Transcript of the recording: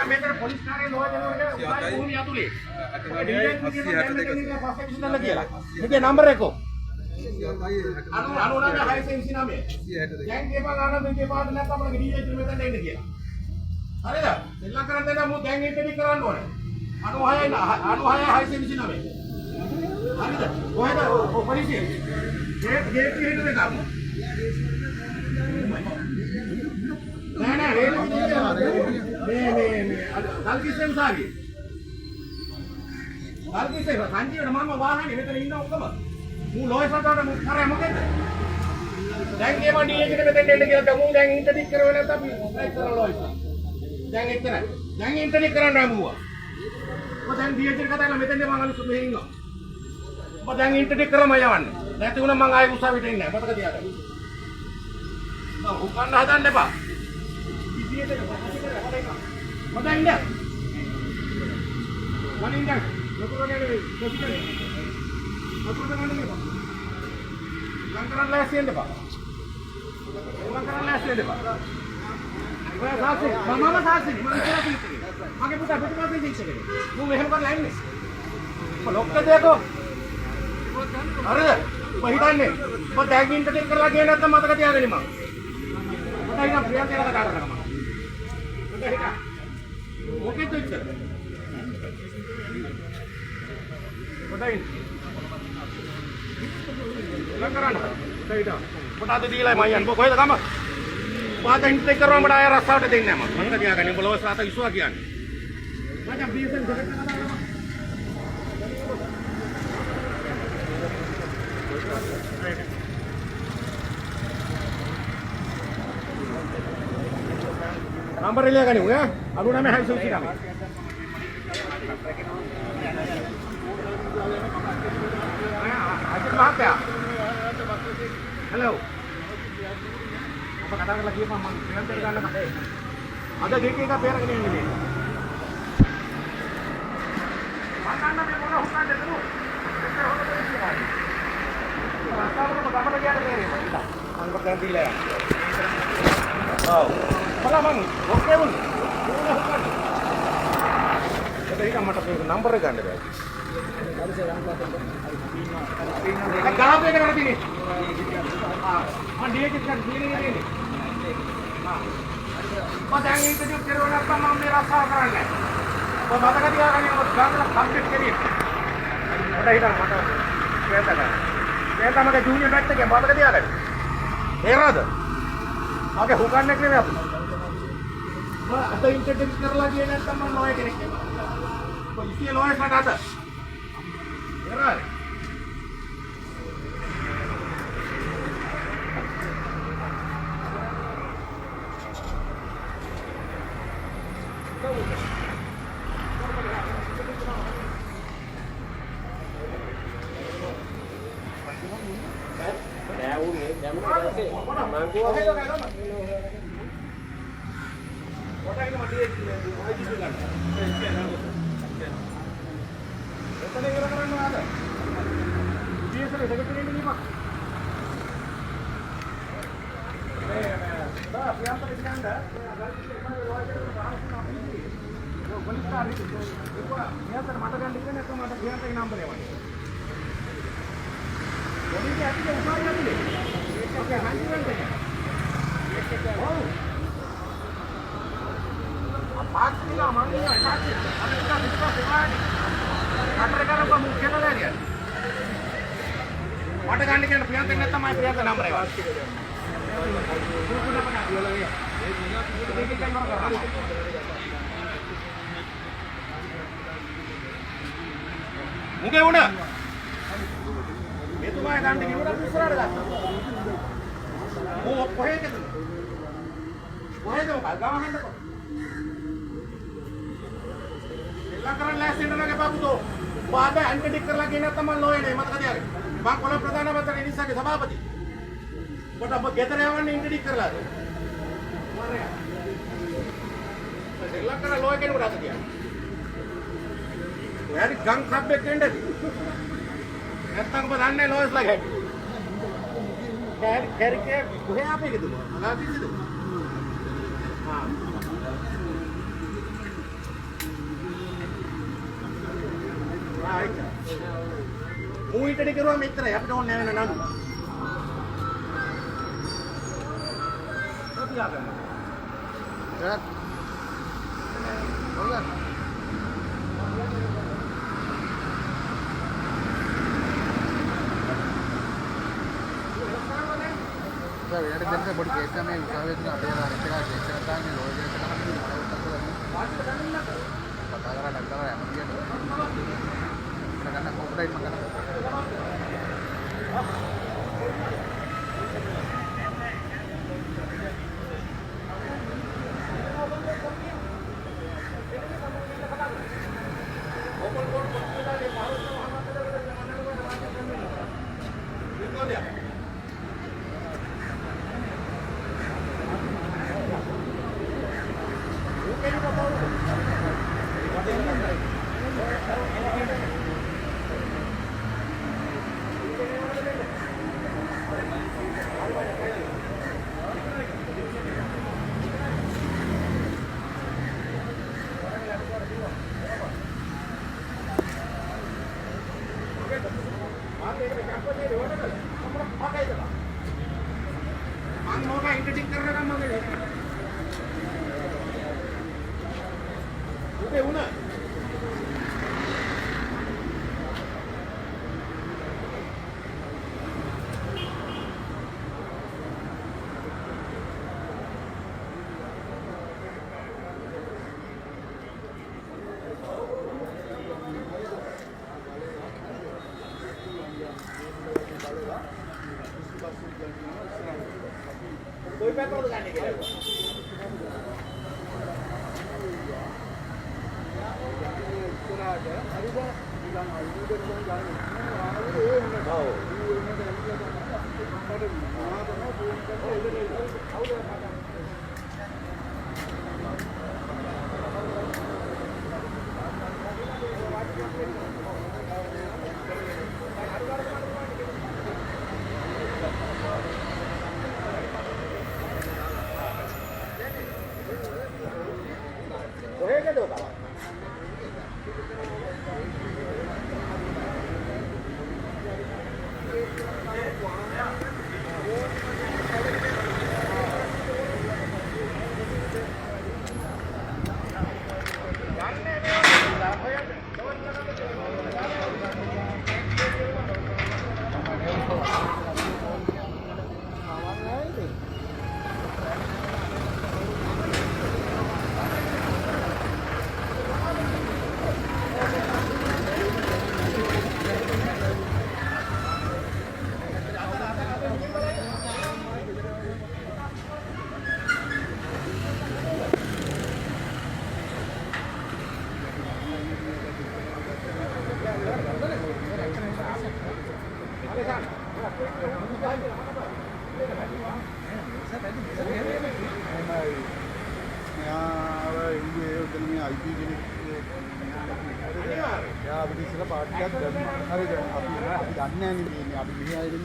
මෙතන පොලිස් කාර්යාලය නොවැදෙනකොට භූමිය ඇතුලේ. මේකේ නම්බර එක. 99 දැන් කියපන් ආනන්ද කියපාද නැත්නම් අපේ ඩීජේ මෙතන එන්න කියලා. හරිද? එල්ල කරන් දෙන්න මම දැන් ඉන්ටර්වයුව කරන්න ඕනේ. 96 හරිද? කොහෙද පොලිසිය? ගේට් එකේ නෑ මේ කල්කිස්සෙන් සාරියේ. කල්කිස්සේ සංජීවන මම වාහනේ මෙතන ඉන්න ඔක්කොම. මූ ලෝයස් වලට මූ කරේ මොකද? දැන් ගේම ඩීඑච් එකට මෙතෙන් එන්න කියලා මූ දැන් ඉන්ටර්වයුව කරව නැත්නම් අපි ලයිට් කරලා ලෝයස්. දැන් එච්චරයි. දැන් ඉන්ටර්වයුව කරන්න ආමුවා. ඔබ දැන් ඩීඑච් එකට කතා කරලා මෙතෙන්ද මම අලුත් මෙහෙ ඉන්නවා. ඔබ දැන් ඉන්ටර්වයුව කරම යවන්න. නැති වුණා මම ආයෙ උසාවියට එන්නේ නැහැ. මතක තියාගන්න. උකන්න හදන්න එපා. ඩීඑච් එක හොඳයි ඉන්න. වලින් දැන් ලොකුරනේ දෙපිටේ. ලොකුරනේ ගන්න එපා. ලංකරන් ලෑස්තිෙන්න එපා. ලංකරන් ලෑස්තිෙන්න එපා. ඔය සාසි මම සාසි මම ඉස්සරහ ඉන්නේ. මගේ පුතා පිටපස්සෙන් ඉන්නේ. මම එහෙම කරලා ඉන්නේ. ඔය ලොක්ක දෙකෝ. හරිද? ඔය හිතන්නේ. ඔය ටැග් ඉන්ටර්නෙට් කරලා ගියේ නැත්නම් මතක තියාගන්න මම. මට ඉතින් ප්‍රියන්ත එක්ක කතා කරනවා මම. මට හිතා. මොකෙද ඉච්චර? කොටයින්. ලංකරන්න. දෙයිදා. කොටාද දීලා මම යන්නේ. කොහෙද ගම? පාත ඉන්ටර්නෙට් කරවම මට ආය රස්සාවට දෙන්නේ නැහැ මම. මතක තියාගන්න. උඹ ලෝස් රාත ඉස්සුවා කියන්නේ. මචං බීසෙන් දෙකට කතා කරනවා. नंबर ले का नहीं हुआ अरुणा में है सोची का कहाँ पे hello apa katakan lagi apa dengan terkena apa ada gigi का पैर कहीं नहीं mana ना मैं बोला हुआ दे दो रास्ता को बता क्या कर रहे हैं नंबर ganti ले oh malah bang oke bun jadi kamu tak punya nomor kan deh kau apa yang ada ini dia kita sini ini pada yang itu juga terus apa mau merasa kerana kau mata kali akan yang bergantung complete kiri ada hitam mata kereta kan kereta macam junior back tu mata kali akan era tu आगे हुकान निकले में आप आता entertain कर लगी है ना तब मन लोहे के निकले तो इसलिए लोहे से आता यार Mungkin udah. Itu mah ganti udah besar ada. Oh, pohe ke tu? Pohe tu kalau gawan tu. Lakaran last center lagi bagus tu. Pada anti dikir lagi na teman loe ni mata kaya. Bang Kolam Perdana Menteri Indonesia ke Sabapati. Kau tak begitu yang ni anti dikir lah tu. Mana ya? Lakaran loe ke ni berapa dia? यार गंग खा पे केंडे थी ऐसा को बताने loss लगे කැරිකේ කොහේ අපේ එකද? අලාදීද? හා. ආයිත්. මූයිටට කරුවා මෙච්චරයි අපිට ඕනේ නැහැ වෙන නඩු. කොතියා ගන්න. හරි. හොල්ලා. වෙනට දෙන්න පොඩි කේස් එකක් මේ උසාවියේදී අපේ අනිත් එක කේස් එකක් දාන්නේ ලෝයර් එකට තමයි කතා කරලා ඩක්කලා යන්න කියන්නේ. මම ගන්න කොප්‍රයිට් මම ගන්න. कोई पेपर लगाने के लिए යා අපිට ඉස්සර පාටියක් ගන්න. හරිද? අපි දන්නේ නැහැ නේ අපි මෙහි ආයෙත්